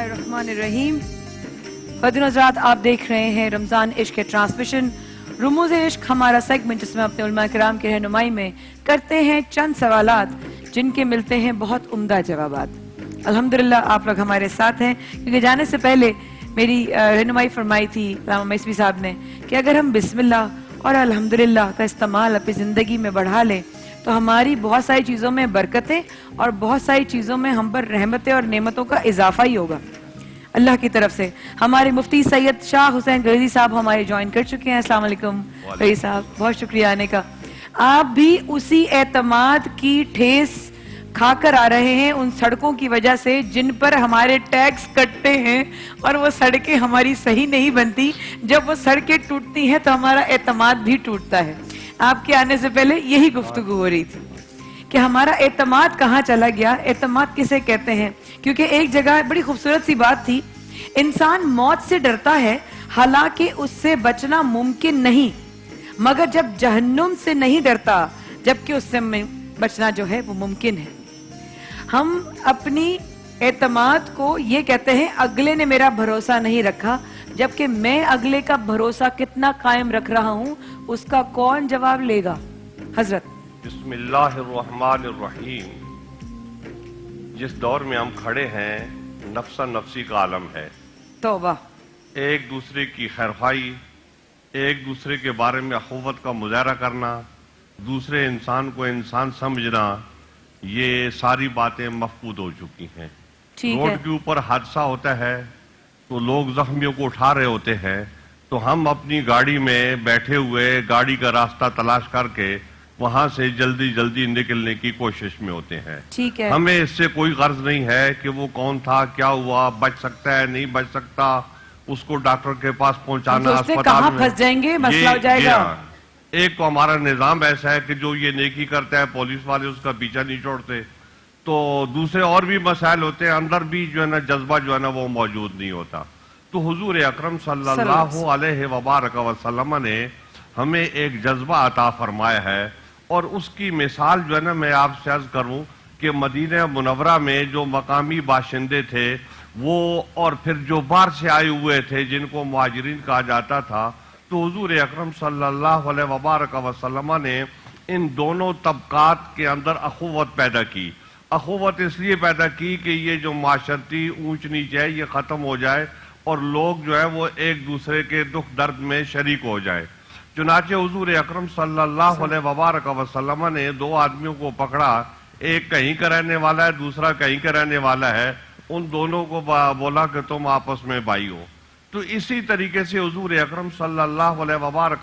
बिस्मिल्लाहिर्रहमानिर्रहीम। ख़वातीन हज़रात, आप देख रहे हैं रमज़ान इश्क के ट्रांसमिशन रुमूज़ इश्क, हमारा सेगमेंट जिसमें अपने उलमा किराम की रहनुमाई में करते हैं चंद सवालात जिनके मिलते हैं बहुत उम्दा जवाबात। अल्हम्दुलिल्लाह आप लोग हमारे साथ हैं, क्योंकि जाने से पहले मेरी रहनुमाई फरमाई थी इमाम मैसवी साहब ने कि अगर हम बिस्मिल्लाह और अल्हम्दुलिल्लाह का इस्तेमाल अपनी ज़िंदगी में बढ़ा लें तो हमारी बहुत सारी चीज़ों में बरकतें और बहुत सारी चीज़ों में हम पर रहमतें और नेमतों का इजाफा ही होगा अल्लाह की तरफ से। हमारे मुफ्ती सैयद शाह हुसैन गरीजी साहब हमारे ज्वाइन कर चुके हैं। अस्सलाम वालेकुम गरीजी साहब, बहुत शुक्रिया आने का। आप भी उसी एतमाद की ठेस खाकर आ रहे हैं उन सड़कों की वजह से जिन पर हमारे टैक्स कटते हैं और वो सड़कें हमारी सही नहीं बनती। जब वो सड़कें टूटती हैं तो हमारा एतमाद भी टूटता है। आपके आने से पहले यही गुफ्तगू हो रही थी कि हमारा एतमाद कहाँ चला गया, एतमाद किसे कहते हैं। क्योंकि एक जगह बड़ी खूबसूरत सी बात थी, इंसान मौत से डरता है हालांकि उससे बचना मुमकिन नहीं, मगर जब जहन्नुम से नहीं डरता जबकि उससे बचना जो है वो मुमकिन है। हम अपनी एतमाद को ये कहते हैं अगले ने मेरा भरोसा नहीं रखा, जबकि मैं अगले का भरोसा कितना कायम रख रहा हूं उसका कौन जवाब लेगा। हजरत बिस्मिल्लाहिर्रहमानिर्रहीम। जिस दौर में हम खड़े हैं नफ्सा नफ्सी का आलम है। तौबा। एक दूसरे की खैरखाई, एक दूसरे के बारे में अखुवत का मुजाहरा करना, दूसरे इंसान को इंसान समझना, ये सारी बातें मफकूद हो चुकी हैं। रोड के ऊपर हादसा होता है तो लोग जख्मियों को उठा रहे होते हैं, तो हम अपनी गाड़ी में बैठे हुए गाड़ी का रास्ता तलाश करके वहां से जल्दी जल्दी निकलने की कोशिश में होते हैं। ठीक है। हमें इससे कोई गर्ज नहीं है कि वो कौन था, क्या हुआ, बच सकता है नहीं बच सकता, उसको डॉक्टर के पास पहुंचाना, अस्पताल में फंस जाएंगे, मसला हो जाएगा। एक तो हमारा निजाम ऐसा है कि जो ये नेकी करता है पुलिस वाले उसका पीछा नहीं छोड़ते, तो दूसरे और भी मसाइल होते हैं, अंदर भी जो है ना जज्बा जो है ना वो मौजूद नहीं होता। तो हुजूर अकरम सल्लल्लाहु अलैहि वसल्लम ने हमें एक जज्बा अता फरमाया है, और उसकी मिसाल जो है ना मैं आपसे अर्ज करूं कि मदीना मुनव्वरा में जो मकामी बाशिंदे थे वो, और फिर जो बाहर से आए हुए थे जिनको मुहाजिरीन कहा जाता था, तो हुजूर अकरम सल्लल्लाहु अलैहि वसल्लम ने इन दोनों तबकात के अंदर अखुवत पैदा की। अखुवत इसलिए पैदा की कि ये जो माशरती ऊंच नीच है ये खत्म हो जाए और लोग जो है वो एक दूसरे के दुख दर्द में शरीक हो जाए। चुनाचे हुजूर अकरम सल्लल्लाहु अलैहि वसल्लम ने दो आदमियों को पकड़ा, एक कहीं का रहने वाला है, दूसरा कहीं का रहने वाला है। उन दोनों को बोला कि तुम आपस में भाई हो। तो इसी तरीके से हुजूर अकरम सल्लल्लाहु अलैहि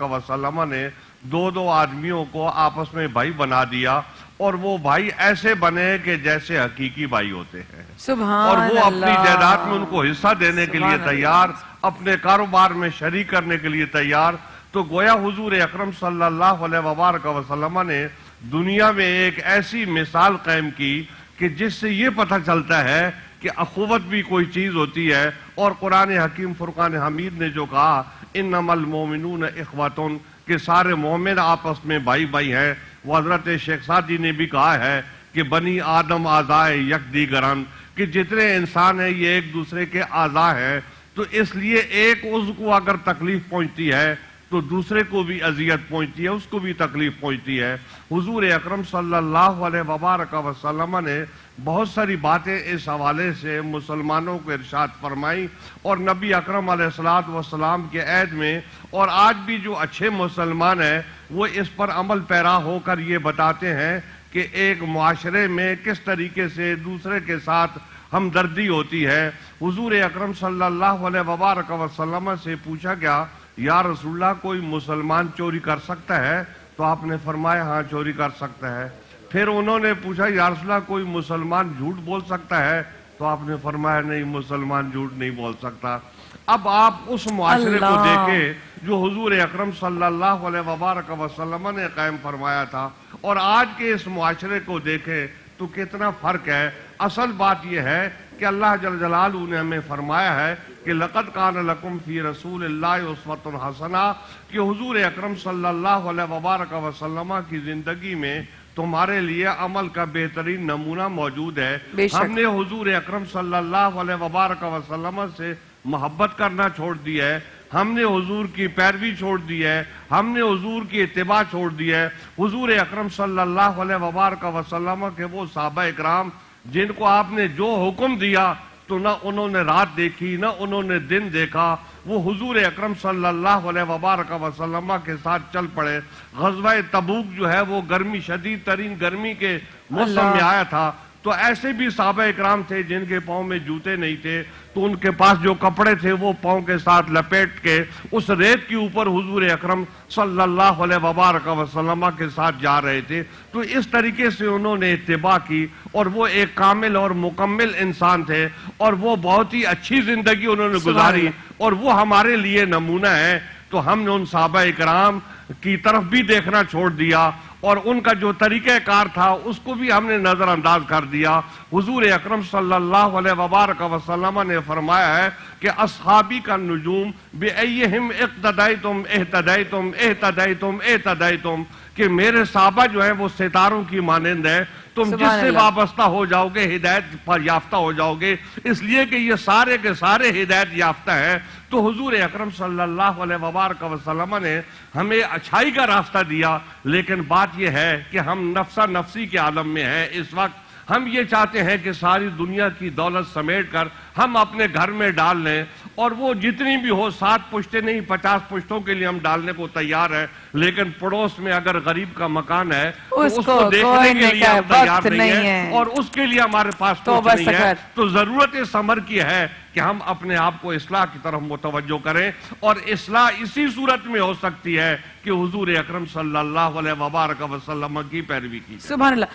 वसल्लम ने दो आदमियों को आपस में भाई बना दिया, और वो भाई ऐसे बने कि जैसे हकीकी भाई होते हैं। और वो अपनी जायदाद में उनको हिस्सा देने के लिए तैयार, अपने कारोबार में शरीक करने के लिए तैयार। तो गोया हुजूर अकरम सल्लल्लाहु अलैहि वसल्लम ने दुनिया में एक ऐसी मिसाल कायम की कि जिससे ये पता चलता है कि अखुवत भी कोई चीज होती है। और कुरान हकीम फुरकान हमीद ने जो कहा इन्नमल मोमिनून इख्वतुन, कि सारे मोमिन आपस में भाई भाई हैं। वो हजरत शेख सादी ने भी कहा है कि बनी आदम आज़ाए यकदीगरन, कि जितने इंसान हैं ये एक दूसरे के आज़ा हैं। तो इसलिए एक उसको अगर तकलीफ पहुंचती है तो दूसरे को भी अजियत पहुंचती है, उसको भी तकलीफ पहुंचती है। हुजूर अकरम सल्लल्लाहु अलैहि वसल्लम ने बहुत सारी बातें इस हवाले से मुसलमानों को इरशाद फरमाई, और नबी अकरम अलैहिस्सलातु वस्सलाम के ऐद में, और आज भी जो अच्छे मुसलमान हैं वो इस पर अमल पैरा होकर ये बताते हैं कि एक मुआशरे में किस तरीके से दूसरे के साथ हमदर्दी होती है। हुजूर अकरम सल्लल्लाहु अलैहि वसल्लम से पूछा गया, या रसूलल्लाह कोई मुसलमान चोरी कर सकता है? तो आपने फरमाया हाँ चोरी कर सकता है। फिर उन्होंने पूछा, या रसूलल्लाह कोई मुसलमान झूठ बोल सकता है? तो आपने फरमाया नहीं, मुसलमान झूठ नहीं बोल सकता। अब आप उस मुआशरे को देखें जो हुजूर अकरम सल्लल्लाहु अलैहि वसल्लम ने कायम फरमाया था, और आज के इस मुआशरे को देखें तो कितना फर्क है। असल बात यह है कि अल्लाह जल जलालहू ने हमें फरमाया है कि लक़द कान लकुम फी रसूलिल्लाहि उस्वतुन हसना, कि हुजूर अकरम सल्लल्लाहु अलैहि वसल्लम की जिंदगी में तुम्हारे लिए अमल का बेहतरीन नमूना मौजूद है। बेशक। हमने हुजूर अकरम सल्लल्लाहु अलैहि वसल्लम से मोहब्बत करना छोड़ दिया है, हमने हुजूर की पैरवी छोड़ दी है, हमने हुजूर की इत्तिबा छोड़ दी है। हुजूर अकरम सल्लल्लाहु अलैहि वसल्लम के वो सहाबा इकराम जिनको आपने जो हुक्म दिया तो ना उन्होंने रात देखी ना उन्होंने दिन देखा, वो हुजूर अकरम सल्लल्लाहु अलैहि वसल्लम के साथ चल पड़े। ग़ज़वा तबूक जो है वो गर्मी, शदीद तरीन गर्मी के मौसम में आया था, तो ऐसे भी सहाबा इकराम थे जिनके पाँव में जूते नहीं थे, तो उनके पास जो कपड़े थे वो पाँव के साथ लपेट के उस रेत के ऊपर हुजूर अकरम सल्लल्लाहु अलैहि वसल्लम के साथ जा रहे थे। तो इस तरीके से उन्होंने इत्तिबा की और वो एक कामिल और मुकम्मिल इंसान थे और वो बहुत ही अच्छी जिंदगी उन्होंने गुजारी और वो हमारे लिए नमूना है। तो हमने उन सहाबा इकराम की तरफ भी देखना छोड़ दिया और उनका जो तरीक़ेकार था उसको भी हमने नजरअंदाज कर दिया। हुजूर अकरम सल्लल्लाहु अलैहि वसल्लम ने फरमाया है कि अस्हाबी का नुजूम बिअय्यिहिम इक़्तदाइतुम इह्तदाइतुम इह्तदाइतुम इह्तदाइतुम, कि मेरे सहाबा जो हैं वो सितारों की मानंद है, तुम जिससे वाबस्ता हो जाओगे हिदायत पर याफ्ता हो जाओगे। इसलिए कि ये सारे के सारे हिदायत याफ्ता है। तो हुजूर अकरम सल्लल्लाहु अलैहि वसल्लम ने हमें अच्छाई का रास्ता दिया, लेकिन बात यह है कि हम नफ्सा नफ्सी के आलम में हैं इस वक्त। हम ये चाहते हैं कि सारी दुनिया की दौलत समेट कर हम अपने घर में डाल लें और वो जितनी भी हो, 7 पुश्तें नहीं 50 पुश्तों के लिए हम डालने को तैयार है, लेकिन पड़ोस में अगर गरीब का मकान है तो उसको देखने के लिए हम तैयार नहीं है और उसके लिए हमारे पास कुछ नहीं है। तो जरूरत इस अमर की है कि हम अपने आप को इस्लाह की तरफ मुतवज्जो करें और इस्लाह इसी सूरत में हो सकती है कि हुजूर अकरम सल्लल्लाहु अलैहि वसल्लम की पैरवी की। सुभान अल्लाह।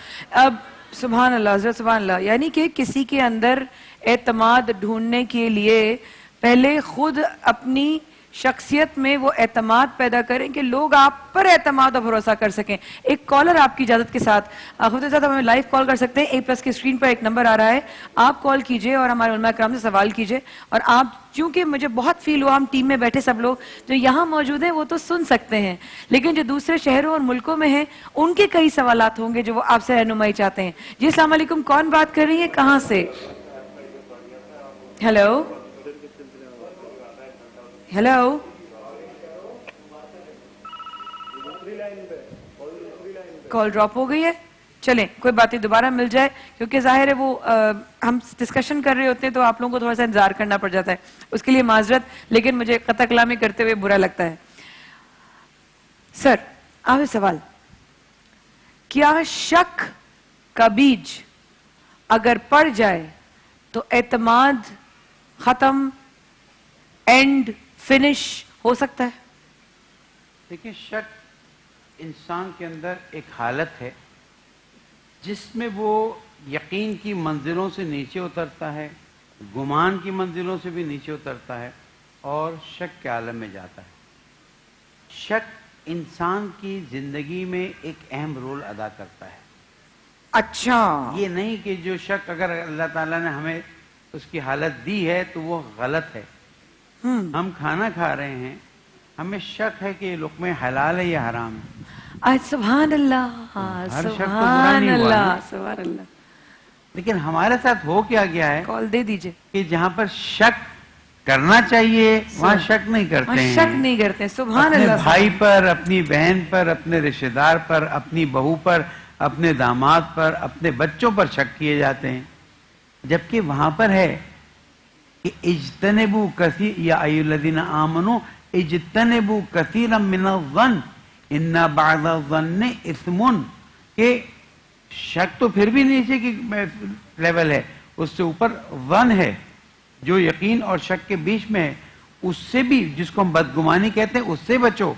अब सुभान अल्लाह, हज़रत सुभान अल्लाह, यानी कि किसी के अंदर एतमाद ढूंढने के लिए पहले खुद अपनी शख्सियत में वो एतमाद पैदा करें कि लोग आप पर एतमाद और भरोसा कर सकें। एक कॉलर आपकी इजाजत के साथ खुद साथ हमें लाइव कॉल कर सकते हैं। A+ की स्क्रीन पर एक नंबर आ रहा है, आप कॉल कीजिए और हमारे उलमा किराम से सवाल कीजिए। और आप, चूंकि मुझे बहुत फील हुआ, हम टीम में बैठे सब लोग जो यहाँ मौजूद हैं वो तो सुन सकते हैं, लेकिन जो दूसरे शहरों और मुल्कों में हैं उनके कई सवालात होंगे जो वो आपसे रहनुमाई चाहते हैं। जी अस्सलाम वालेकुम, कौन बात कर रही है, कहाँ से? हेलो हेलो, कॉल ड्रॉप हो गई है। चलें, कोई बात नहीं, दोबारा मिल जाए, क्योंकि जाहिर है वो हम डिस्कशन कर रहे होते हैं तो आप लोगों को थोड़ा सा इंतजार करना पड़ जाता है, उसके लिए माजरत, लेकिन मुझे कतई कलामी करते हुए बुरा लगता है। सर, आप सवाल, क्या शक का बीज अगर पड़ जाए तो एतमाद खत्म, एंड फिनिश हो सकता है? देखिए, शक इंसान के अंदर एक हालत है जिसमें वो यकीन की मंजिलों से नीचे उतरता है, गुमान की मंजिलों से भी नीचे उतरता है और शक के आलम में जाता है। शक इंसान की जिंदगी में एक अहम रोल अदा करता है। अच्छा, ये नहीं कि जो शक अगर अल्लाह ताला ने हमें उसकी हालत दी है तो वो गलत है। हम खाना खा रहे हैं, हमें शक है कि ये लुक़मे हलाल है या हराम है। आज सुभान अल्लाह, सुभान अल्लाह, सुभान अल्लाह। लेकिन हमारे साथ हो क्या गया है, कॉल दे दीजिए, कि जहाँ पर शक करना चाहिए वहाँ शक नहीं करते हैं, शक नहीं करते। सुभान अपने अल्लाह, भाई पर, अपनी बहन पर, अपने रिश्तेदार पर, अपनी बहू पर, अपने दामाद पर, अपने बच्चों पर शक किए जाते हैं। जबकि वहां पर है कि इज्तनेबू कसीर या अय्युल्लज़ीना आमनू इज्तनेबू कसीरम मिनज़्ज़न इन्ना बअज़-ज़न्नि इस्मुन, के शक तो फिर भी नीचे की लेवल है, उससे ऊपर ज़न है जो यकीन और शक के बीच में है, उससे भी, जिसको हम बदगुमानी कहते हैं, उससे बचो।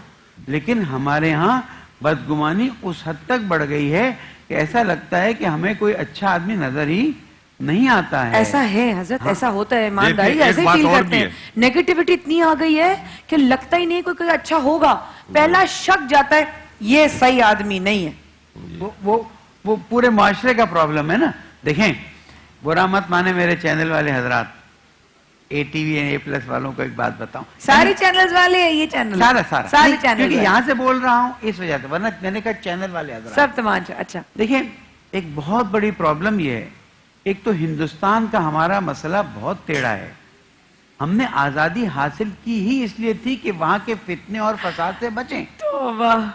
लेकिन हमारे यहाँ बदगुमानी उस हद तक बढ़ गई है कि ऐसा लगता है कि हमें कोई अच्छा आदमी नजर ही नहीं आता है। ऐसा है हजरत, ऐसा होता है, ईमानदारी ऐसे ही फील करते हैं। नेगेटिविटी इतनी आ गई है कि लगता ही नहीं कोई अच्छा होगा, पहला शक जाता है ये सही आदमी नहीं है। वो पूरे माशरे का प्रॉब्लम है ना। देखें, बुरा मत माने मेरे चैनल वाले हजरात, ATV ए प्लस वालों को एक बात बताऊं, सारे चैनल्स वाले हैं ये चैनल? सारा सारे नहीं, चैनल क्योंकि यहाँ से बोल रहा हूँ इस वजह से, वरना मैंने कहा चैनल वाले हजरात। सब तमाशा। अच्छा, देखिए एक बहुत बड़ी प्रॉब्लम ये है, एक तो हिंदुस्तान का हमारा मसला बहुत टेढ़ा है। हमने आजादी हासिल की ही इसलिए थी कि वहां के फितने और फसाद से बचें। तो वाह,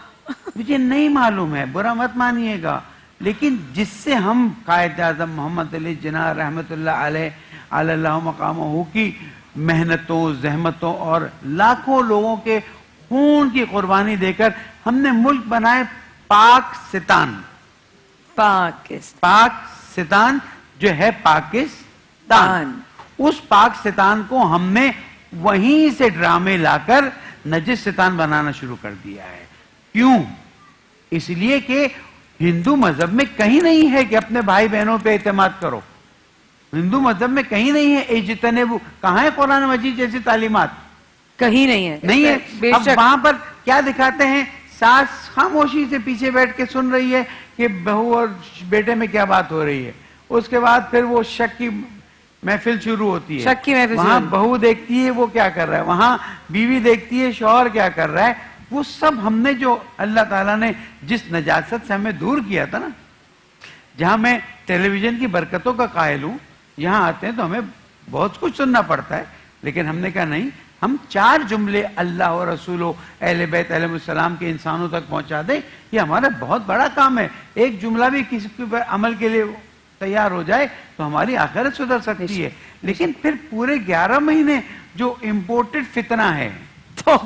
मुझे नहीं मालूम है, बुरा मत मानिएगा, लेकिन जिससे हम कायद आज़म मोहम्मद अली जिन्ना रहमतुल्लाह अलैह अल्लाह मकामहू की मेहनतों, जहमतों और लाखों लोगों के खून की कुर्बानी देकर हमने मुल्क बनाए पाकिस्तान। पाकिस्तान जो है पाकिस्तान, उस पाकिस्तान को हमने वहीं से ड्रामे लाकर नजिस्तान बनाना शुरू कर दिया है। क्यों? इसलिए कि हिंदू मजहब में कहीं नहीं है कि अपने भाई बहनों पे एतमाद करो। हिंदू मजहब में कहीं नहीं है इज्तनेबू। कहाँ है कुरान मजीद जैसी तालीमात? कहीं नहीं है, नहीं है। अब बेशक। वहां पर क्या दिखाते हैं? सास खामोशी से पीछे बैठ के सुन रही है कि बहू और बेटे में क्या बात हो रही है। उसके बाद फिर वो शक की महफिल शुरू होती है। शक की महफिल वहां बहू देखती है वो क्या कर रहा है, वहां बीवी देखती है शौहर क्या कर रहा है। वो सब हमने जो अल्लाह ताला ने जिस नजासत से हमें दूर किया था ना, जहां मैं टेलीविजन की बरकतों का कायल हूं, यहां आते हैं तो हमें बहुत कुछ सुनना पड़ता है, लेकिन हमने कहा नहीं, हम 4 जुमले अल्लाह और रसूल अहले बैत अलैहिस्सलाम के इंसानों तक पहुंचा दें, ये हमारा बहुत बड़ा काम है। एक जुमला भी किसी के ऊपर अमल के लिए तैयार हो जाए तो हमारी आखिरत सुधर सकती है। लेकिन फिर पूरे 11 महीने जो इम्पोर्टेड फितना है तो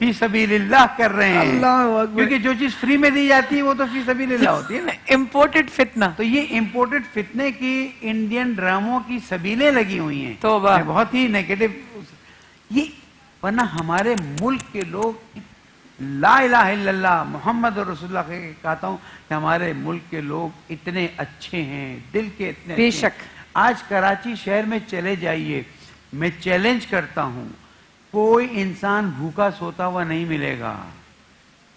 फी सबीलिल्लाह कर रहे हैं, अल्लाहु अकबर। क्योंकि जो चीज फ्री में दी जाती है वो तो फी सबीलिल्लाह होती है ना। इम्पोर्टेड फितना। तो ये इम्पोर्टेड फितने की इंडियन ड्रामों की सबीलें लगी हुई हैं। तौबा। मैं बहुत ही नेगेटिव ये, वरना हमारे मुल्क के लोग ला इलाहा इल्लल्लाह मोहम्मद रसूलुल्लाह कहता हूँ कि हमारे मुल्क के लोग इतने अच्छे हैं, दिल के इतने बेशक। अच्छे हैं। आज कराची शहर में चले जाइए, मैं चैलेंज करता हूँ, कोई इंसान भूखा सोता हुआ नहीं मिलेगा।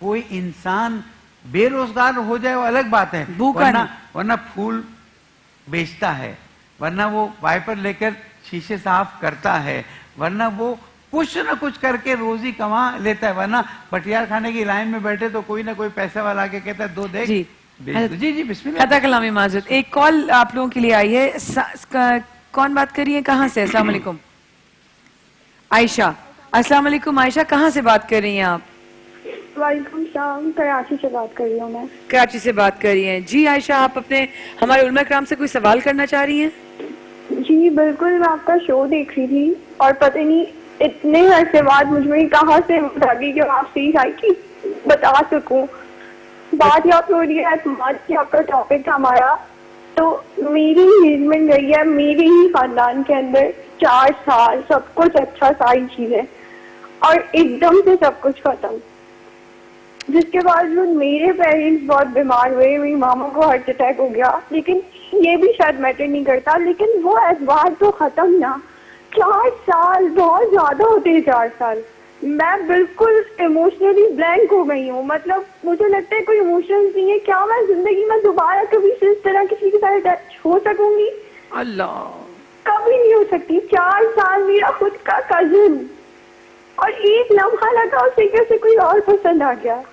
कोई इंसान बेरोजगार हो जाए वो अलग बात है, वरना फूल बेचता है, वरना वो वाइपर लेकर शीशे साफ करता है, वरना वो कुछ न कुछ करके रोजी कमा लेता है, वरना पटियार खाने की लाइन में बैठे तो कोई ना कोई पैसे वाला आके कहता है दो देख। जी जी बिस्मिल्लाह। खता कलामी माजूद। एक कॉल आप लोगों के लिए आई है। कौन बात कर रही है, कहाँ से? अस्सलाम वालेकुम। आयशा। अस्सलाम वालेकुम आयशा, कहाँ से बात कर रही हैं आप? वालेकुम सलाम, कराची से बात कर रही हूँ मैं। कराची से बात कर रही हैं। जी आयशा, आप अपने हमारे उलमा कराम से कोई सवाल करना चाह रही हैं? जी बिल्कुल, मैं आपका शो देख रही थी और पता नहीं इतने अरसे बाद मुझ में कहाँ से उठा गई कि आपसे ही आई कि बता सकूं। बात यहाँ पे हो रही है एतमाद की, आपका टॉपिक था हमारा। तो मेरी इंगेजमेंट गई है मेरे ही खानदान के अंदर 4 साल, सब कुछ अच्छा, सारी चीजें, और एकदम से सब कुछ खत्म। जिसके बाद मेरे पेरेंट्स बहुत बीमार हुए, मेरी मामा को हार्ट अटैक हो गया, लेकिन ये भी शायद मैटर नहीं करता, लेकिन वो एतबार तो खत्म ना। 4 साल बहुत ज्यादा होते हैं। 4 साल मैं बिल्कुल इमोशनली ब्लैंक हो गई हूँ। मतलब मुझे लगता है कोई इमोशंस नहीं है। क्या मैं जिंदगी में दोबारा कभी से इस तरह किसी के साथ टच हो सकूंगी? अल्लाह, कभी नहीं हो सकती। 4 साल मेरा खुद का कजिन, और एक लम्हा लगा उसे कैसे कोई और पसंद आ गया।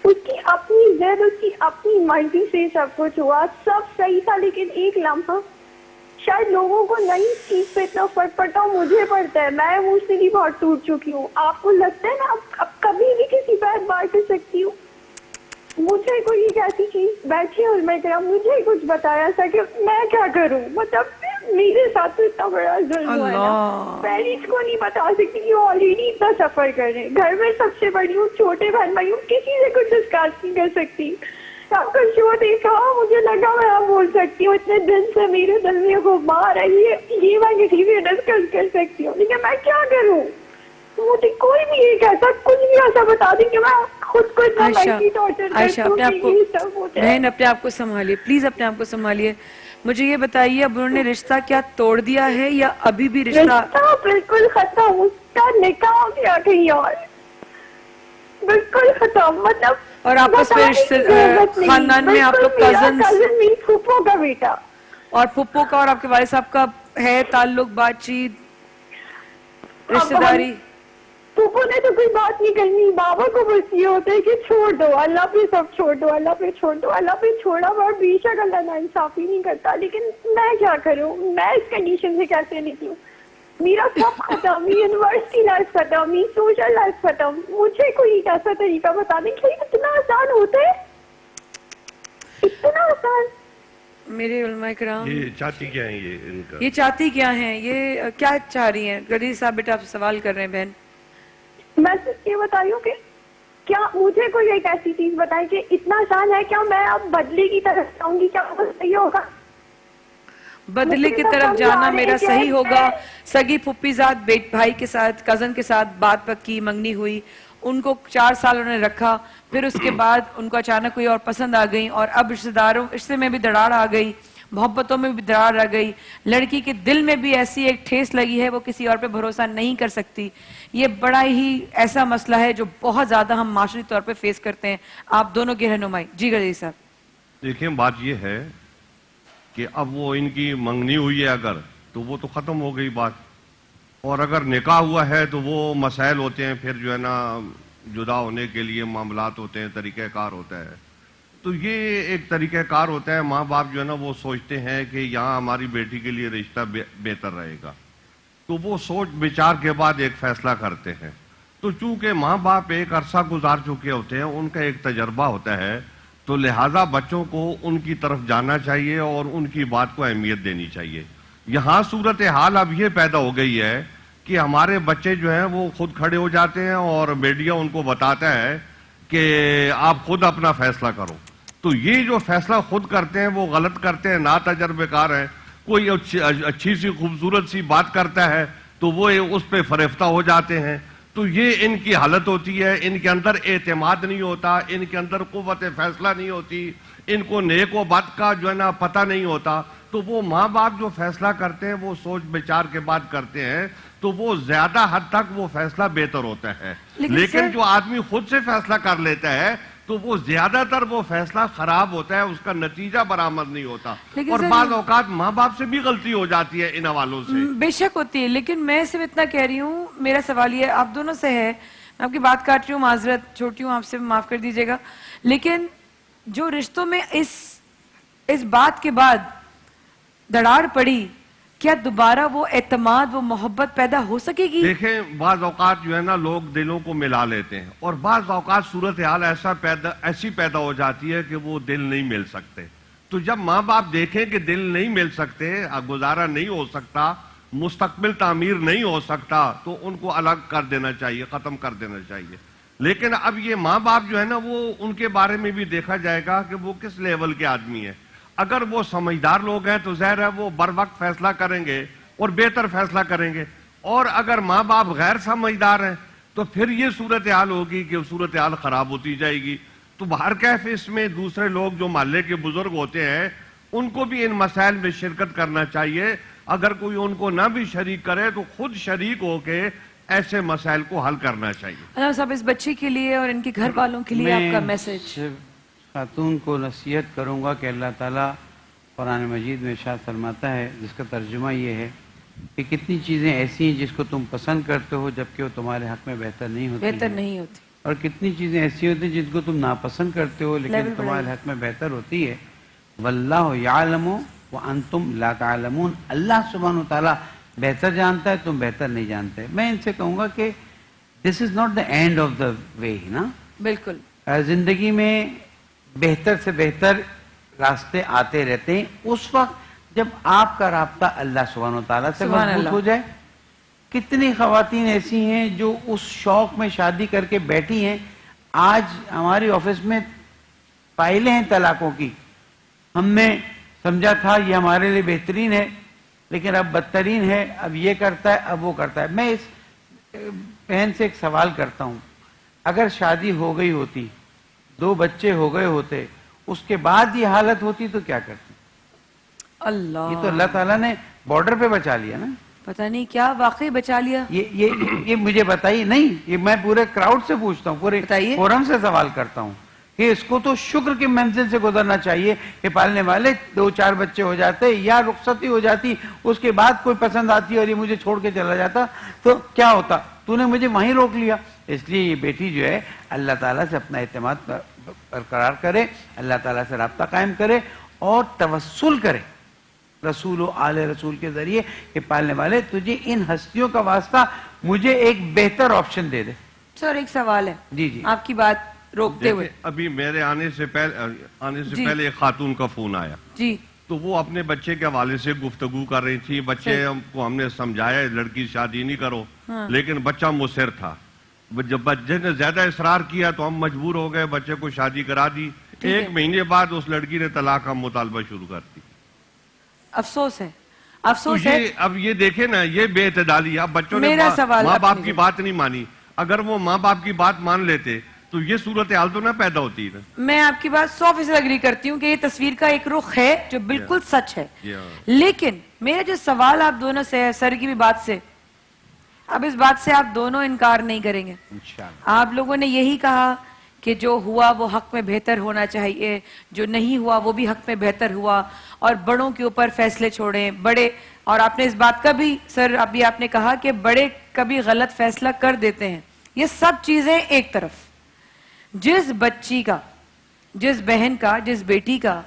उसकी अपनी जिद, उसकी अपनी मर्जी से सब कुछ हुआ, सब सही था, लेकिन एक लम्हा, शायद लोगों को नई चीज पे इतना फर्क पड़ता हो, मुझे पड़ता है। मैं इमोशनली बहुत टूट चुकी हूँ। आपको लगता है ना अब कभी भी किसी पर बात कर सकती हूँ? मुझे कोई एक ऐसी चीज बैठी और मैं कहा मुझे कुछ बताया था कि मैं क्या करूं। मतलब मेरे साथ तो इतना बड़ा जुल्म हुआ है ना, पेरेंट्स को नहीं बता सकती कि वो ऑलरेडी इतना सफर कर रहे हैं। घर में सबसे बड़ी हूँ, छोटे बहन भाई हूँ, किसी से कुछ डिस्कस नहीं कर सकती। आपका शो देखा, मुझे लगा मैं आप बोल सकती हूँ, इतने दिन से मेरे दिल में गुबार है, ये मैं किसी से डिस्कस कर सकती हूँ, लेकिन मैं क्या करूँ? मुझे कोई भी एक ऐसा कुछ भी ऐसा बता दें कि मैं खुद को इतना मेंटली टॉर्चर आयशा, अपने आप को बहन, अपने आप को संभालिए प्लीज, अपने आप को संभालिए। मुझे ये बताइए, अब उन्होंने रिश्ता क्या तोड़ दिया है या अभी भी रिश्ता? बिल्कुल खत्म, उसका निकाह हो गया कहीं और, बिल्कुल खत्म। मतलब और आपस में खानदान में आप लोग कजिन, मेरी फूफो का बेटा, और फुप्पो का और आपके वालिद साहब का है ताल्लुक, बातचीत, रिश्तेदारी? फूफो ने तो कोई बात नहीं करनी, बाबा को बस ये होता है कि छोड़ दो, अल्लाह पे सब छोड़ दो, अल्लाह पे छोड़ दो, अल्लाह पे छोड़ा हुआ बेशक अल्लाह नाइंसाफी नहीं करता, लेकिन मैं क्या करूं, मैं इस कंडीशन से कैसे निकलूं? मेरा सब खत्म, यूनिवर्सिटी लाइफ खत्म, सोशल लाइफ खत्म, मुझे कोई एक ऐसा तरीका बता दें कि इतना आसान होता है, इतना आसान। मेरे उलमा इकराम, ये चाहती क्या है ये इनका? ये चाहती क्या हैं, ये क्या चाह रही हैं? गदीर साहब बेटा आपसे सवाल कर रहे हैं बहन। मैं सिर्फ ये बता रही हूँ कि क्या मुझे कोई एक ऐसी चीज बताए कि इतना आसान है, क्या मैं अब बदले की तरफ जाऊंगी, क्या वो सही होगा? बदले की तरफ जाना मेरा सही होगा? सगी फुप्पीजाद भाई के साथ, कजन के साथ बात पक्की, मंगनी हुई, उनको 4 साल उन्होंने रखा, फिर उसके बाद उनको अचानक कोई और पसंद आ गई, और अब रिश्ते में भी दरार आ गई, मोहब्बतों में भी दरार आ गई, लड़की के दिल में भी ऐसी एक ठेस लगी है, वो किसी और पे भरोसा नहीं कर सकती। ये बड़ा ही ऐसा मसला है जो बहुत ज्यादा हम माशरी तौर पे फेस करते हैं। आप दोनों की रहनुमाई। जी गदीर साहब। देखिए बात ये है कि अब वो इनकी मंगनी हुई है अगर, तो वो तो खत्म हो गई बात, और अगर निकाह हुआ है तो वो मसाइल होते हैं, फिर जो है ना जुदा होने के लिए मामलात होते हैं, तरीक़ाकार होता है। तो ये एक तरीक़ाकार होता है, माँ बाप जो है ना वो सोचते हैं कि यहाँ हमारी बेटी के लिए रिश्ता बेहतर रहेगा, तो वो सोच विचार के बाद एक फैसला करते हैं। तो चूंकि माँ बाप एक अरसा गुजार चुके होते हैं, उनका एक तजर्बा होता है, तो लिहाजा बच्चों को उनकी तरफ जाना चाहिए और उनकी बात को अहमियत देनी चाहिए। यहाँ सूरत हाल अब ये पैदा हो गई है कि हमारे बच्चे जो हैं वो खुद खड़े हो जाते हैं और मीडिया उनको बताता है कि आप खुद अपना फैसला करो। तो ये जो फैसला खुद करते हैं वो गलत करते हैं, ना तजर्बेकार है। कोई अच्छी सी खूबसूरत सी बात करता है तो वो उस पर फरेफ्ता हो जाते हैं। तो ये इनकी हालत होती है, इनके अंदर एतमाद नहीं होता, इनके अंदर कुव्वत फैसला नहीं होती, इनको नेक व बद का जो है ना पता नहीं होता। तो वो माँ बाप जो फैसला करते हैं वो सोच विचार के बाद करते हैं, तो वो ज्यादा हद तक वो फैसला बेहतर होता है। लेकिन जो आदमी खुद से फैसला कर लेता है तो वो ज्यादातर वो फैसला खराब होता है, उसका नतीजा बरामद नहीं होता, और बाज़ औकात माँ बाप से भी गलती हो जाती है इन हवालों से। बेशक होती है, लेकिन मैं सिर्फ इतना कह रही हूँ, मेरा सवाल ये आप दोनों से है, मैं आपकी बात काट रही हूँ, माजरत छोटी हूँ आपसे, माफ कर दीजिएगा, लेकिन जो रिश्तों में इस बात के बाद दरार पड़ी, क्या दोबारा वो एतमाद, वो मोहब्बत पैदा हो सकेगी? देखें, बाज़ औकात जो है ना लोग दिलों को मिला लेते हैं, और बाज़ औकात सूरत हाल ऐसी पैदा हो जाती है कि वो दिल नहीं मिल सकते। तो जब माँ बाप देखें कि दिल नहीं मिल सकते, गुजारा नहीं हो सकता, मुस्तकबिल तामीर नहीं हो सकता, तो उनको अलग कर देना चाहिए, खत्म कर देना चाहिए। लेकिन अब ये माँ बाप जो है ना वो उनके बारे में भी देखा जाएगा कि वो किस लेवल के आदमी है। अगर वो समझदार लोग हैं तो ज़ाहिर है वो बर वक्त फैसला करेंगे और बेहतर फैसला करेंगे, और अगर माँ बाप गैर समझदार हैं तो फिर ये सूरत हाल होगी कि सूरत हाल खराब होती जाएगी। तो बाहर कैफ इसमें दूसरे लोग जो मोहल्ले के बुजुर्ग होते हैं उनको भी इन मसाइल में शिरकत करना चाहिए। अगर कोई उनको ना भी शरीक करे तो खुद शरीक होके ऐसे मसाइल को हल करना चाहिए। साहब, इस बच्ची के लिए और इनके घर वालों के लिए आपका मैसेज? खातून को नसीहत करूँगा कि अल्लाह ताला कुरान मजीद में इरशाद फरमाता है, जिसका तर्जुमा ये है कि कितनी चीज़ें ऐसी हैं जिसको तुम पसंद करते हो जबकि वो तुम्हारे हक में बेहतर नहीं होती, और कितनी चीज़ें ऐसी होती हैं जिनको तुम नापसंद करते हो लेकिन तुम्हारे हक में बेहतर होती है। वल्लाहु यअलमु व अंतुम ला तअलमून। अल्लाह सुब्हानहू तआला बेहतर जानता है, तुम बेहतर नहीं जानते। मैं इनसे कहूँगा कि this is not the end of the way ना। बिल्कुल, जिंदगी में बेहतर से बेहतर रास्ते आते रहते हैं उस वक्त जब आपका राब्ता अल्लाह सुब्हानहू तआला से मजबूत हो जाए। कितनी खवातीन ऐसी हैं जो उस शौक में शादी करके बैठी हैं, आज हमारी ऑफिस में फाइलें हैं तलाकों की, हमने समझा था ये हमारे लिए बेहतरीन है लेकिन अब बदतरीन है, अब ये करता है, अब वो करता है। मैं इस बहन से एक सवाल करता हूँ, अगर शादी हो गई होती, 2 बच्चे हो गए होते, उसके बाद ये हालत होती तो क्या करती? अल्लाह, ये तो अल्लाह ताला ने बॉर्डर पे बचा लिया ना। पता नहीं क्या वाकई बचा लिया। ये मुझे बताइए। नहीं, ये मैं पूरे क्राउड से पूछता हूँ, पूरे फोरम से सवाल करता हूँ کہ اس کو تو شکر کی منزل سے گزرنا چاہیے کہ پالنے والے 2-4 بچے ہو جاتے یا رخصتی ہو جاتی, اس کے بعد کوئی پسند آتی اور یہ مجھے چھوڑ کے چلا جاتا تو کیا ہوتا, تو نے مجھے وہیں روک لیا. اس لیے یہ بیٹی جو ہے اللہ تعالیٰ سے اپنا اعتماد برقرار کرے, اللہ تعالیٰ سے رابطہ قائم کرے اور توسل کرے رسول و آل رسول کے ذریعے کہ پالنے والے تجھے ان ہستیوں کا واسطہ مجھے ایک بہتر آپشن دے دے. سر ایک سوال ہے جی جی آپ کی بات روکتے ہوئے. ابھی میرے آنے سے جی. پہلے ایک خاتون کا فون آیا, جی تو وہ اپنے بچے کے حوالے سے گفتگو کر رہی تھی. بچے کو ہم نے سمجھایا لڑکی شادی نہیں کرو, لیکن بچہ مصر تھا. جب بچے نے زیادہ اصرار کیا تو ہم مجبور ہو گئے, بچے کو شادی کرا دی. 1 مہینے بعد اس لڑکی نے طلاق کا مطالبہ شروع کر دی. افسوس ہے, افسوس ہے. اب یہ دیکھیں نا, یہ بے اعتدالی. اب بچوں نے میرا سوال ماں باپ اپنی کی بات نہیں مانی. اگر وہ ماں باپ کی بات مان لیتے تو یہ صورتحال تو نہ پیدا ہوتی نا. میں آپ کی بات 100% اگری کرتی ہوں کہ یہ تصویر کا ایک رخ ہے جو بالکل سچ ہے, لیکن میرا جو سوال آپ دونوں سے ہے, سر کی بھی بات سے, اب اس بات سے آپ دونوں انکار نہیں کریں گے. آپ لوگوں نے یہی کہا کہ جو ہوا وہ حق میں بہتر ہونا چاہیے, جو نہیں ہوا وہ بھی حق میں بہتر ہوا, اور بڑوں کے اوپر فیصلے چھوڑیں بڑے. اور آپ نے اس بات کا بھی سر ابھی آپ نے کہا کہ بڑے کبھی غلط فیصلہ کر دیتے ہیں. یہ سب چیزیں ایک طرف, جس بچی کا, جس بہن کا, جس بیٹی کا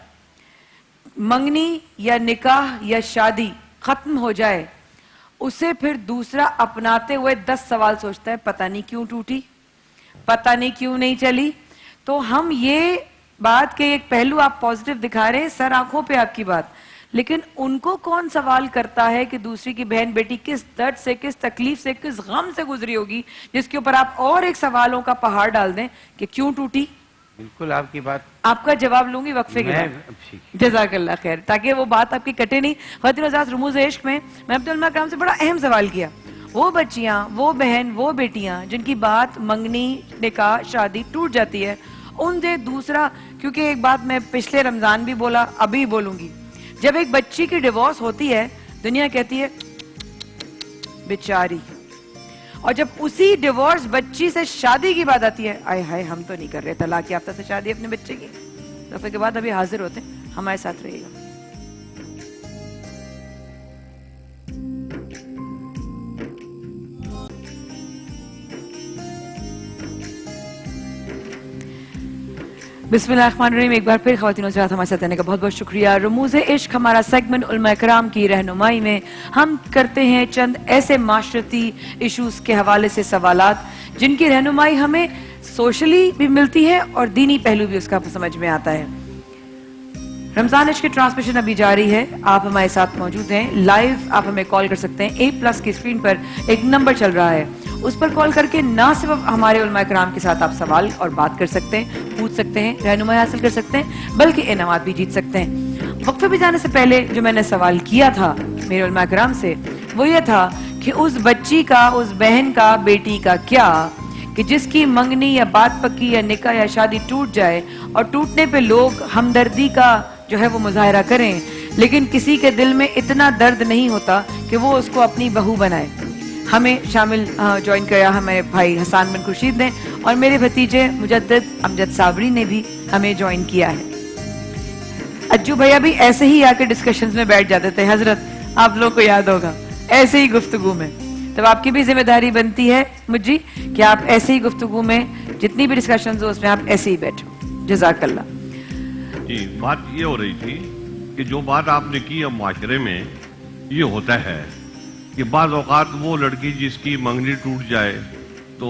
منگنی یا نکاح یا شادی ختم ہو جائے, اسے پھر دوسرا اپناتے ہوئے 10 سوال سوچتا ہے, پتہ نہیں کیوں ٹوٹی, پتہ نہیں کیوں نہیں چلی. تو ہم یہ بات کے ایک پہلو آپ پازیٹیو دکھا رہے ہیں, سر آنکھوں پہ آپ کی بات, لیکن ان کو کون سوال کرتا ہے کہ دوسری کی بہن بیٹی کس درد سے, کس تکلیف سے, کس غم سے گزری ہوگی, جس کے اوپر آپ اور ایک سوالوں کا پہاڑ ڈال دیں کہ کیوں ٹوٹی. بالکل آپ کی بات, آپ کا جواب لوں گی وقفے کے بعد. جزاک اللہ خیر, تاکہ وہ بات آپ کی کٹے نہیں. خواتین و حضرات, رموز عشق میں عبد العلماء کرام سے بڑا اہم سوال کیا. وہ بچیاں, وہ بہن, وہ بیٹیاں جن کی بات منگنی, نکاح, شادی ٹوٹ جاتی ہے, ان سے دوسرا, کیونکہ ایک بات میں پچھلے رمضان بھی بولا, ابھی بولوں گی, جب ایک بچی کی ڈیورس ہوتی ہے دنیا کہتی ہے بیچاری, اور جب اسی ڈیورس بچی سے شادی کی بات آتی ہے, آئے ہائے ہم تو نہیں کر رہے طلاق یافتہ سے شادی اپنے بچے کی. دفعے کے بعد ابھی حاضر ہوتے ہیں, ہمارے ساتھ رہیے گا. بسم اللہ الرحمن الرحیم. ایک بار پھر خواتین و حضرات ہمارے ساتھ آنے کا بہت بہت شکریہ. رموز عشق ہمارا سیگمنٹ علماء کرام کی رہنمائی میں ہم کرتے ہیں چند ایسے معاشرتی ایشوز کے حوالے سے سوالات جن کی رہنمائی ہمیں سوشلی بھی ملتی ہے اور دینی پہلو بھی اس کا سمجھ میں آتا ہے. رمضان عشق کی ٹرانسمیشن ابھی جاری ہے, آپ ہمارے ساتھ موجود ہیں لائیو. آپ ہمیں کال کر سکتے ہیں, A+ کی اسکرین پر ایک نمبر چل رہا ہے, اس پر کال کر کے نہ صرف ہمارے علماء کرام کے ساتھ آپ سوال اور بات کر سکتے ہیں, پوچھ سکتے ہیں, رہنمائی حاصل کر سکتے ہیں, بلکہ انعامات بھی جیت سکتے ہیں. وقفے پہ جانے سے پہلے جو میں نے سوال کیا تھا میرے علماء کرام سے وہ یہ تھا کہ اس بچی کا, اس بہن کا, بیٹی کا کیا کہ جس کی منگنی یا بات پکی یا نکاح یا شادی ٹوٹ جائے, اور ٹوٹنے پہ لوگ ہمدردی کا جو ہے وہ مظاہرہ کریں, لیکن کسی کے دل میں اتنا درد نہیں ہوتا کہ وہ اس کو اپنی بہو بنائے. ہمیں شامل جوائن کیا ہمارے بھائی حسان بن خورشید نے, اور میرے بھتیجے مجدد امجد صابری نے بھی ہمیں جوائن کیا ہے. اجو بھیا بھی ایسے ہی آ کے ڈسکشنز میں بیٹھ جاتے تھے, حضرت آپ لوگوں کو یاد ہوگا, ایسے ہی گفتگو میں. تو آپ کی بھی ذمہ داری بنتی ہے مجھے کہ آپ ایسے ہی گفتگو میں جتنی بھی ڈسکشنز ہو اس میں آپ ایسے ہی بیٹھو. جزاک اللہ. جی, بات یہ ہو رہی تھی کہ جو بات آپ نے کی اب معاشرے میں یہ ہوتا ہے کہ بعض اوقات وہ لڑکی جس کی منگنی ٹوٹ جائے تو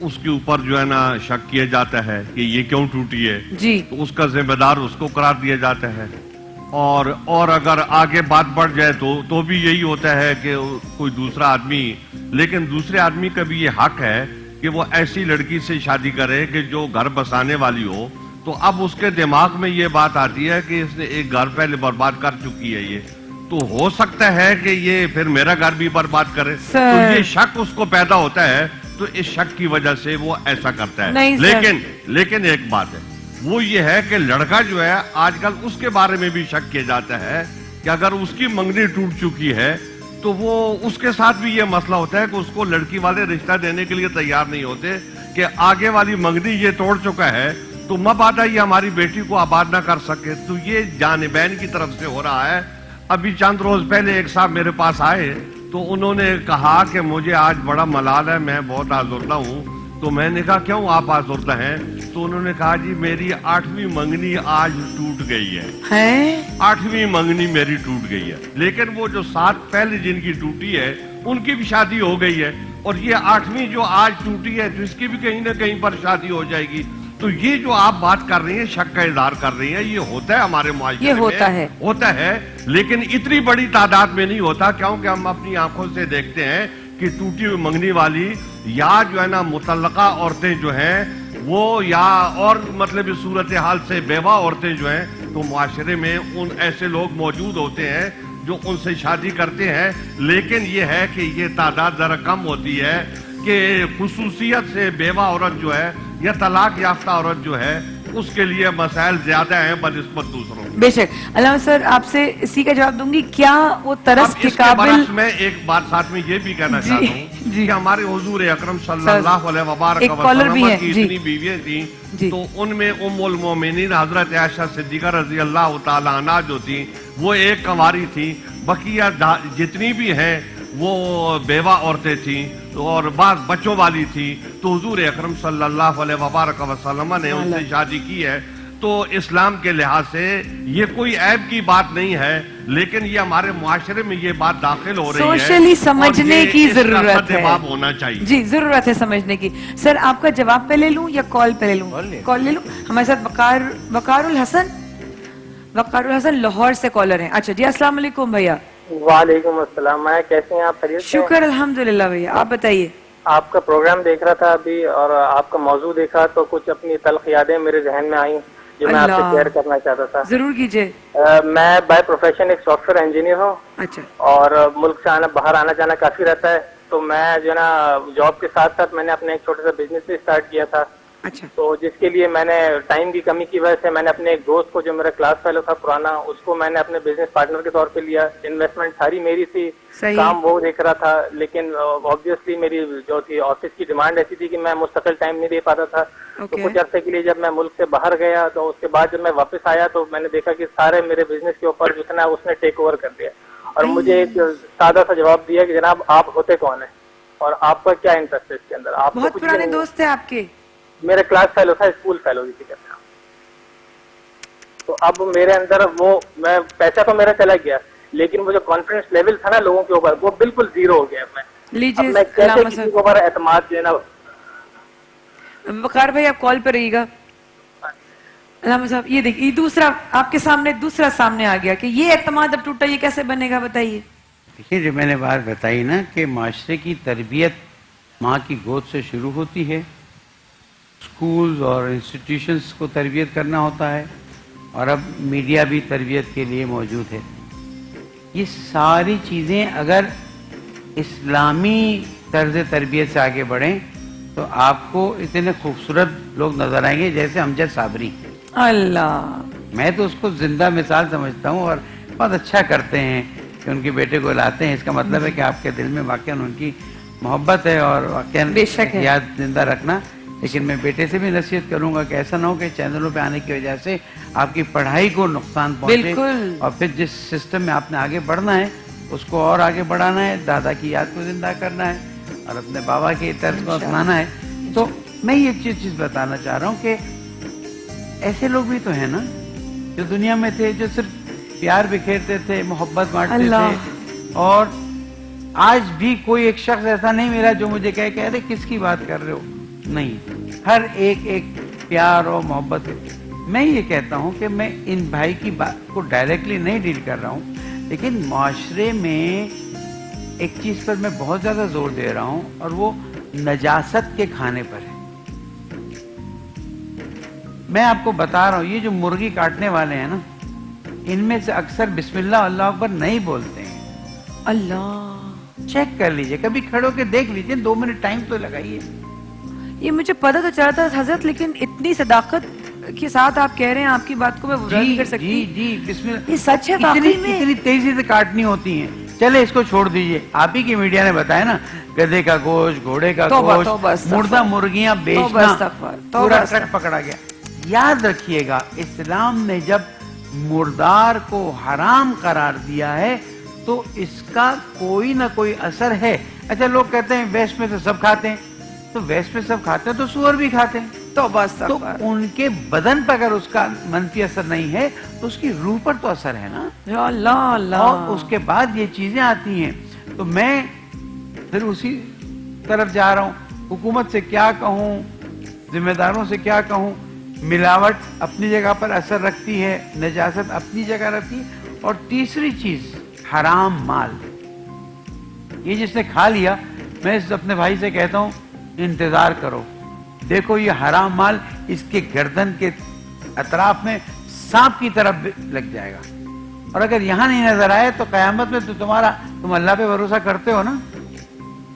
اس کے اوپر جو ہے نا شک کیا جاتا ہے کہ یہ کیوں ٹوٹی ہے, جی, تو اس کا ذمہ دار اس کو قرار دیا جاتا ہے. اور اگر آگے بات بڑھ جائے تو بھی یہی ہوتا ہے کہ کوئی دوسرا آدمی, لیکن دوسرے آدمی کا بھی یہ حق ہے کہ وہ ایسی لڑکی سے شادی کرے کہ جو گھر بسانے والی ہو. تو اب اس کے دماغ میں یہ بات آتی ہے کہ اس نے ایک گھر پہلے برباد کر چکی ہے, یہ تو ہو سکتا ہے کہ یہ پھر میرا گھر بھی برباد کرے. تو یہ شک اس کو پیدا ہوتا ہے, تو اس شک کی وجہ سے وہ ایسا کرتا ہے. لیکن ایک بات ہے, وہ یہ ہے کہ لڑکا جو ہے آج کل اس کے بارے میں بھی شک کیا جاتا ہے کہ اگر اس کی منگنی ٹوٹ چکی ہے تو وہ اس کے ساتھ بھی یہ مسئلہ ہوتا ہے کہ اس کو لڑکی والے رشتہ دینے کے لیے تیار نہیں ہوتے کہ آگے والی منگنی یہ توڑ چکا ہے تو مبادا یہ ہماری بیٹی کو آباد نہ کر سکے. تو یہ جانبین کی طرف سے ہو رہا ہے. ابھی چند روز پہلے ایک صاحب میرے پاس آئے تو انہوں نے کہا کہ مجھے آج بڑا ملال ہے, میں بہت آزردہ ہوں. تو میں نے کہا کیوں آپ آزردہ ہیں؟ تو انہوں نے کہا جی میری 8ویں منگنی آج ٹوٹ گئی ہے. 8ویں منگنی میری ٹوٹ گئی ہے, لیکن وہ جو 7 پہلے جن کی ٹوٹی ہے ان کی بھی شادی ہو گئی ہے, اور یہ 8ویں جو آج ٹوٹی ہے تو اس کی بھی کہیں نہ کہیں پر شادی ہو جائے گی. تو یہ جو آپ بات کر رہی ہیں, شک کا اظہار کر رہی ہیں, یہ ہوتا ہے ہمارے معاشرے یہ میں, ہوتا ہے, لیکن اتنی بڑی تعداد میں نہیں ہوتا, کیونکہ ہم اپنی آنکھوں سے دیکھتے ہیں کہ ٹوٹی ہوئی منگنی والی یا جو ہے نا مطلقہ عورتیں جو ہیں وہ, یا اور مطلب صورتحال سے بیوہ عورتیں جو ہیں, تو معاشرے میں ان ایسے لوگ موجود ہوتے ہیں جو ان سے شادی کرتے ہیں. لیکن یہ ہے کہ یہ تعداد ذرا کم ہوتی ہے کہ خصوصیت سے بیوہ عورت جو ہے یا طلاق یافتہ عورت جو ہے اس کے لیے مسائل زیادہ ہیں بنسبت دوسروں. بے شک. علامہ سر آپ سے اسی کا جواب دوں گی, کیا وہ ترس کے قابل. میں ایک بات ساتھ میں یہ بھی کہنا چاہتا ہوں کہ ہمارے حضور اکرم صلی اللہ علیہ وبارک وسلم کی اتنی بیویاں تھیں, تو ان میں ام المومنین حضرت عائشہ صدیقہ رضی اللہ تعالی عنہا جو تھیں وہ ایک کنواری تھی, بقیہ جتنی بھی ہیں وہ بیوہ عورتیں تھیں اور بعض بچوں والی تھی. تو حضور اکرم صلی اللہ علیہ وبارک وسلم نے ان سے شادی کی ہے. تو اسلام کے لحاظ سے یہ کوئی عیب کی بات نہیں ہے, لیکن یہ ہمارے معاشرے میں یہ بات داخل ہو رہی ہے, سوشلی سمجھنے کی ضرورت ہے, ہونا چاہیے. جی ضرورت ہے سمجھنے کی. سر آپ کا جواب پہ لے لوں یا کال پہ لے لوں؟ کال لے لوں. ہمارے ساتھ وقار الحسن لاہور سے کالر ہیں. اچھا جی, السلام علیکم بھیا. وعلیکم السلام. میں کیسے ہیں آپ؟ خیریت سے؟ شکر الحمدللہ بھیا, آپ بتائیے. آپ کا پروگرام دیکھ رہا تھا ابھی اور آپ کا موضوع دیکھا تو کچھ اپنی تلخ یادیں میرے ذہن میں آئیں جو میں آپ سے شیئر کرنا چاہتا تھا. ضرور کیجئے. میں بائی پروفیشن ایک سافٹ ویئر انجینئر ہوں. اچھا. اور ملک سے باہر آنا جانا کافی رہتا ہے, تو میں جو ہے نا جاب کے ساتھ ساتھ میں نے اپنا ایک چھوٹا سا بزنس بھی اسٹارٹ کیا تھا. اچھا. تو جس کے لیے میں نے ٹائم کی کمی کی وجہ سے میں نے اپنے ایک دوست کو جو میرا کلاس فیلو تھا پرانا, اس کو میں نے اپنے بزنس پارٹنر کے طور پہ لیا. انویسٹمنٹ ساری میری تھی, کام وہ دیکھ رہا تھا, لیکن آبویسلی میری جو تھی آفس کی ڈیمانڈ ایسی تھی کہ میں مستقل ٹائم نہیں دے پاتا تھا. تو کچھ عرصے کے لیے جب میں ملک سے باہر گیا تو اس کے بعد جب میں واپس آیا تو میں نے دیکھا کہ سارے میرے بزنس کے اوپر جو تھا اس نے ٹیک اوور کر دیا, اور مجھے ایک سادہ سا جواب دیا کہ جناب آپ ہوتے کون ہیں اور آپ کا کیا انٹرسٹ ہے اس کے اندر. آپ بہت پرانے دوست ہیں آپ کے؟ میرا کلاس فیلو تھا, اسکول فیلو جسے کہتے ہیں. تو اب میرے اندر وہ میں پیسہ تو میرا چلا گیا, لیکن وہ جو کانفیڈنس لیول تھا نا لوگوں کے اوپر وہ بالکل زیرو ہو گیا. میں کیسے کسی کے اوپر اعتماد جو ہے نا. وقار بھائی آپ کال پہ رہیے گا. علامہ صاحب یہ دیکھیے دوسرا آپ کے سامنے دوسرا سامنے آ گیا کہ یہ اعتماد اب ٹوٹا, یہ کیسے بنے گا بتائیے. دیکھیے جو میں نے بات بتائی نا کہ معاشرے کی تربیت ماں کی گود سے شروع ہوتی ہے, اسکولز اور انسٹیٹیوشنز کو تربیت کرنا ہوتا ہے, اور اب میڈیا بھی تربیت کے لیے موجود ہے. یہ ساری چیزیں اگر اسلامی طرز تربیت سے آگے بڑھیں تو آپ کو اتنے خوبصورت لوگ نظر آئیں گے جیسے امجد صابری. اللہ, میں تو اس کو زندہ مثال سمجھتا ہوں, اور بہت اچھا کرتے ہیں کہ ان کے بیٹے کو لاتے ہیں. اس کا مطلب ہے کہ آپ کے دل میں واقعاً ان کی محبت ہے اور واقعاً یاد زندہ رکھنا. لیکن میں بیٹے سے بھی نصیحت کروں گا کہ ایسا نہ ہو کہ چینلوں پہ آنے کی وجہ سے آپ کی پڑھائی کو نقصان پہنچے, اور پھر جس سسٹم میں آپ نے آگے بڑھنا ہے اس کو اور آگے بڑھانا ہے, دادا کی یاد کو زندہ کرنا ہے اور اپنے بابا کے طرز کو اپنانا ہے. تو میں یہ چیز بتانا چاہ رہا ہوں کہ ایسے لوگ بھی تو ہیں نا جو دنیا میں تھے, جو صرف پیار بکھیرتے تھے, محبت بانٹتے تھے, اور آج بھی کوئی ایک شخص ایسا نہیں ملا جو مجھے کہے کہ ارے کس کی بات کر رہے ہو. نہیں, ہر ایک پیار اور محبت. میں یہ کہتا ہوں کہ میں ان بھائی کی بات کو ڈائریکٹلی نہیں ڈیل کر رہا ہوں, لیکن معاشرے میں ایک چیز پر میں بہت زیادہ زور دے رہا ہوں, اور وہ نجاست کے کھانے پر ہے. میں آپ کو بتا رہا ہوں یہ جو مرغی کاٹنے والے ہیں نا, ان میں سے اکثر بسم اللہ اللہ اکبر نہیں بولتے ہیں. اللہ چیک کر لیجئے, کبھی کھڑے ہو کے دیکھ لیجئے, 2 منٹ ٹائم تو لگائیے. یہ مجھے پتہ تو چلا تھا حضرت, لیکن اتنی صداقت کے ساتھ آپ کہہ رہے ہیں, آپ کی بات کو میں برا نہیں کر سکتی. جی بسم اللہ, یہ سچ ہے واقعی میں. اتنی تیزی سے کاٹنی ہوتی ہیں. چلے اس کو چھوڑ دیجئے, آپ ہی کی میڈیا نے بتایا نا گدھے کا گوشت, گھوڑے کا گوشت, مردہ مرغیاں بیچنا, پورا ٹرک پکڑا گیا. याद रखिएगा, इस्लाम ने जब मुर्दार को हराम करार दिया है तो इसका कोई ना कोई असर है। अच्छा, लोग कहते हैं वेस्ट में तो सब खाते हैं, तो वेस्ट में सब खाते हैं तो सूअर भी खाते हैं, तो बस तो उनके बदन पर अगर उसका मनफी असर नहीं है तो उसकी रूह पर तो असर है ना। अल्लाह अल्लाह। और उसके बाद ये चीजें आती हैं। तो मैं फिर उसी तरफ जा रहा हूँ, हुकूमत से क्या कहूँ, जिम्मेदारों से क्या कहूँ। मिलावट अपनी जगह पर असर रखती है, नजासत अपनी जगह रखती है, और तीसरी चीज हराम माल। ये जिसने खा लिया, मैं अपने भाई से कहता हूँ इंतजार करो, देखो ये हराम माल इसके गर्दन के अतराफ में सांप की तरफ लग जाएगा, और अगर यहां नहीं नजर आए तो कयामत में तो तुम अल्लाह पे भरोसा करते हो ना,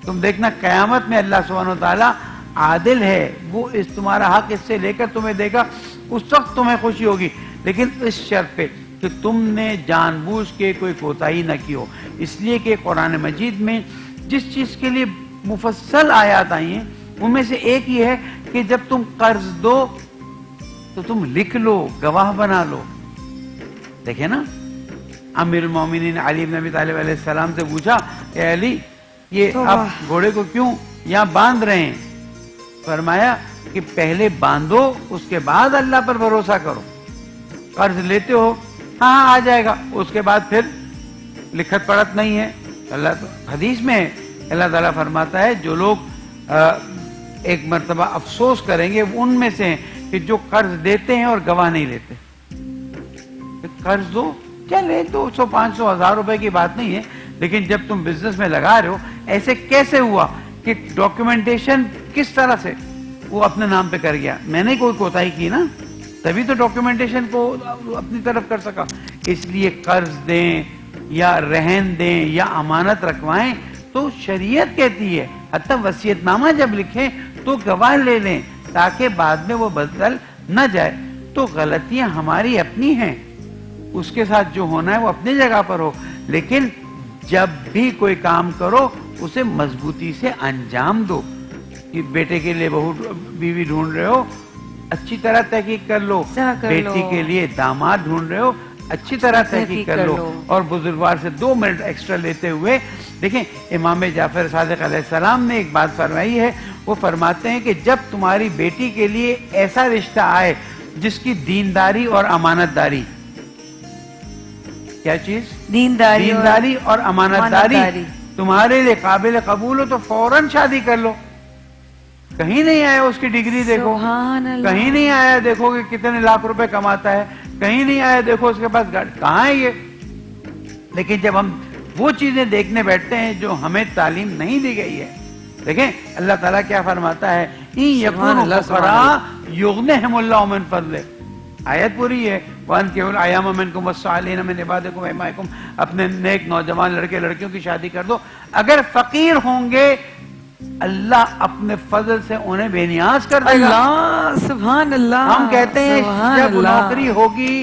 तुम देखना कयामत में अल्लाह सुब्हानो तआला आदिल है, वो इस तुम्हारा हक इससे लेकर तुम्हें देगा, उस वक्त तुम्हें खुशी होगी, लेकिन इस शर्त पे कि तुमने जानबूझ के कोई कोताही न की हो। इसलिए कि कुरान मजीद में जिस चीज के लिए मुफस्सल आयत आई हैं उनमें से एक ये है कि जब तुम कर्ज दो तो तुम लिख लो, गवाह बना लो। देखे ना, अमीरुल मोमिनीन अली इब्न अबी तालिब अलैहि सलाम से पूछा, ए अली ये आप घोड़े को क्यों यहाँ बांध रहे हैं? फरमाया कि पहले बांधो, उसके बाद अल्लाह पर भरोसा करो। कर्ज लेते हो, हाँ आ जाएगा, उसके बाद फिर लिखत पढ़त नहीं है। अल्लाह तो हदीस में है, अल्लाह ताला फरमाता है जो लोग एक मर्तबा अफसोस करेंगे उनमें से हैं कि जो कर्ज देते हैं और गवाह नहीं लेते। कर्ज दो, चले 200, 500, 1000 रुपए की बात नहीं है, लेकिन जब तुम बिजनेस में लगा रहे हो, ऐसे कैसे हुआ कि डॉक्यूमेंटेशन किस तरह से वो अपने नाम पे कर गया? मैंने कोई कोताही की ना, तभी तो डॉक्यूमेंटेशन को अपनी तरफ कर सका। इसलिए कर्ज दें या रहन दें या अमानत रखवाएं तो शरीयत कहती है, हत्ता वसीयतनामा जब लिखें तो गवाह ले लें ताकि बाद में वो बदल न जाए। तो गलतियां हमारी अपनी हैं, उसके साथ जो होना है वो अपनी जगह पर हो, लेकिन जब भी कोई काम करो उसे मजबूती से अंजाम दो। कि बेटे के लिए बहू बीवी ढूंढ रहे हो, अच्छी तरह तहकीक कर लो, बेटी के लिए दामाद ढूंढ रहे हो, अच्छी तरह तहकीक कर लो। और बुजुर्गवार से 2 मिनट एक्स्ट्रा लेते हुए देखें, इमाम जाफर सादिक अलैहिस्सलाम ने एक बात फरमाई है, वो फरमाते हैं कि जब तुम्हारी बेटी के लिए ऐसा रिश्ता आए जिसकी दीनदारी और अमानतदारी, क्या चीज? दीनदारी और अमानतदारी तुम्हारे लिए काबिल कबूल हो तो फौरन शादी कर लो। कहीं नहीं आया उसकी डिग्री देखो, कहीं नहीं आया देखो कि कितने लाख रुपए कमाता है, कहीं नहीं आया देखो उसके पास गाड़ी, कहाँ है ये? लेकिन जब हम वो चीजें देखने बैठते हैं जो हमें तालीम नहीं दी गई है, देखें अल्लाह ताला क्या फरमाता है, आयत पूरी है, अपने नेक नौजवान लड़के लड़कियों की शादी कर दो। अगर फकीर होंगे अल्लाह अपने फजल से उन्हें बेनियाज कर देगा। अल्लाह सुभान अल्लाह। हम कहते हैं जब नौकरी होगी,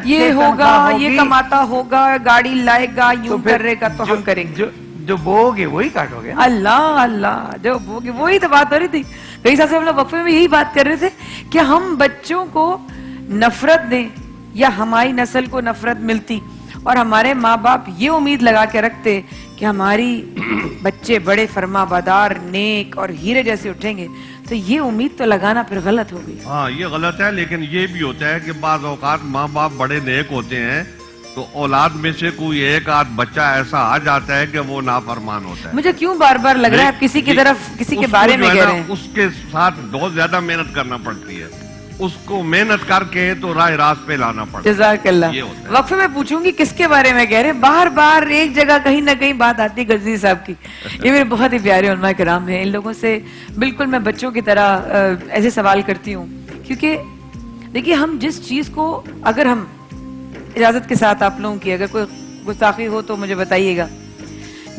ये होगा, ये कमाता होगा, गाड़ी लाएगा, यूं करेगा तो हम करेंगे। जो बोगे वही काटोगे। अल्लाह अल्लाह, जो बोगे वही तो बात हो रही थी। कई साल से हम लोग वक्फे में यही बात कर रहे थे कि हम बच्चों को नफरत दें या हमारी नस्ल को नफरत मिलती, और हमारे माँ बाप ये उम्मीद लगा के रखते कि हमारी बच्चे बड़े फरमाबरदार, नेक और हीरे जैसे उठेंगे, तो ये उम्मीद तो लगाना फिर गलत हो गई। हाँ, ये गलत है, लेकिन ये भी होता है कि बाज़ औक़ात माँ बाप बड़े नेक होते हैं तो औलाद में से कोई एक आध बच्चा ऐसा आ जाता है कि वो नाफरमान होता है। मुझे क्यों बार बार लग रहा है आप किसी की तरफ, किसी के बारे में कह रहे हैं। उसके साथ बहुत ज्यादा मेहनत करना पड़ती है, उसको मेहनत करके तो राह रास्त पे लाना पड़ता है। जज़ाकल्लाह। वक्फे में पूछूंगी किसके बारे में कह रहे हैं, बार बार एक जगह कहीं ना कहीं बात आती है गज़नी साहब की। ये मेरे बहुत ही प्यारे उलमा किराम हैं, इन लोगों से बिल्कुल मैं बच्चों की तरह ऐसे सवाल करती हूँ, क्योंकि देखिए हम जिस चीज को, अगर हम इजाजत के साथ आप लोगों की अगर कोई गुस्ताखी हो तो मुझे बताइएगा,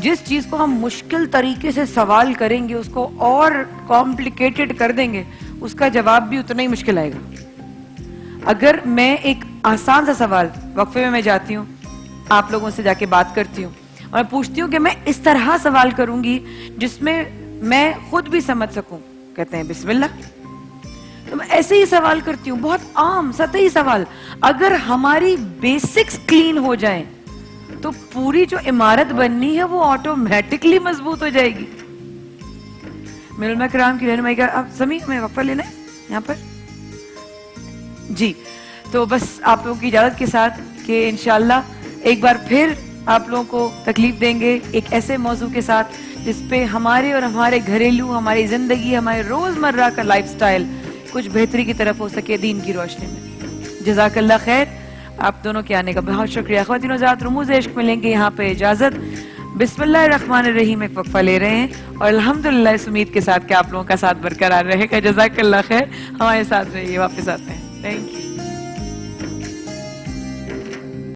जिस चीज को हम मुश्किल तरीके से सवाल करेंगे, उसको और कॉम्प्लिकेटेड कर देंगे, उसका जवाब भी उतना ही मुश्किल आएगा। अगर मैं एक आसान सा सवाल, वक्फे में मैं जाती हूँ, आप लोगों से जाके बात करती हूँ और पूछती हूँ कि मैं इस तरह सवाल करूंगी जिसमें मैं खुद भी समझ सकूं, कहते हैं बिस्मिल्लाह। تو میں ایسے ہی سوال کرتی ہوں, بہت عام سطحی سوال. اگر ہماری بیسکس کلین ہو جائیں تو پوری جو عمارت بننی ہے وہ آٹومیٹکلی مضبوط ہو جائے گی. میرے علماء کرام کی رہنمائی کا. اب زمین میں وقفہ لینا ہے یہاں پر جی. تو بس آپ لوگوں کی اجازت کے ساتھ کہ انشاءاللہ ایک بار پھر آپ لوگوں کو تکلیف دیں گے ایک ایسے موضوع کے ساتھ جس پہ ہمارے اور ہمارے گھریلو, ہماری زندگی, ہمارے روزمرہ کا لائف سٹائل کچھ بہتری کی طرف ہو سکے دین کی روشنی میں. جزاک اللہ خیر. آپ دونوں کے آنے کا بہت شکریہ. خواتین و حضرات, رموز عشق میں لیں گے یہاں پہ اجازت. بسم اللہ الرحمن الرحیم ایک وقفہ لے رہے ہیں اور الحمدللہ اس امید کے ساتھ کہ آپ لوگوں کا ساتھ برقرار رہے گا. جزاک اللہ خیر. ہمارے ساتھ رہیے, واپس آتے ہیں. Thank you.